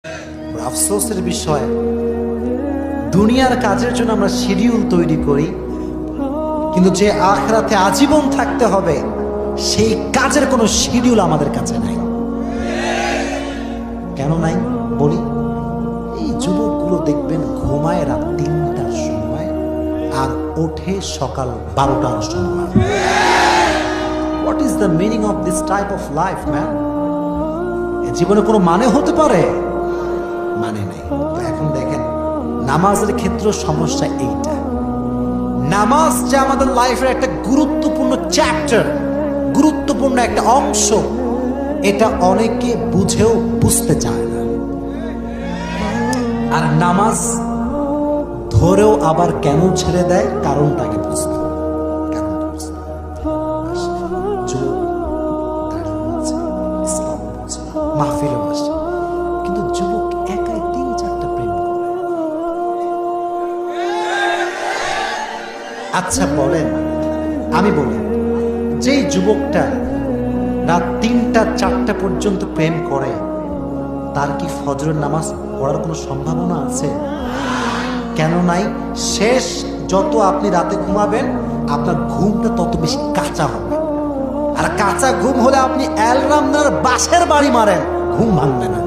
আফসোসের বিষয়, দুনিয়ার কাজের জন্য আমরা শিডিউল তৈরি করি, কিন্তু যে আখিরাতে আজীবন থাকতে হবে সেই কাজের কোনো শিডিউল আমাদের কাছে নাই। কেন নাই বলি? এই যুবকগুলো দেখবেন ঘুমায় রাত ৩টার সময় আর ওঠে সকাল 12টার সময়। What is the meaning of this type of life man? জীবনে কোনো মানে হতে পারে? মানে নেই। তো এখন দেখেন, নামাজের ক্ষেত্রে সমস্যা এইটা। নামাজ যে আমাদের লাইফের একটা গুরুত্বপূর্ণ চ্যাপ্টার, গুরুত্বপূর্ণ একটা অংশ, এটা অনেকে বুঝেও বুঝতে চায় না। আর নামাজ ধরেও আবার কেন ছেড়ে দেয়, কারণটাকে বুঝতে মাহফিলে বসে, কিন্তু যুবক একাই ৩-৪টা প্রেম করে। আচ্ছা বলেন, আমি বলি, যেই যুবকটা রাত ৩টা-৪টা পর্যন্ত প্রেম করে, তার কি ফজরের নামাজ পড়ার কোনো সম্ভাবনা আছে? কেন নাই? শেষ যত আপনি রাতে ঘুমাবেন, আপনার ঘুমটা তত বেশি কাঁচা হবে। আর কাঁচা ঘুম হলে আপনি অ্যালরামনার বাসের বাড়ি মারেন, ঘুম ভাঙবে না।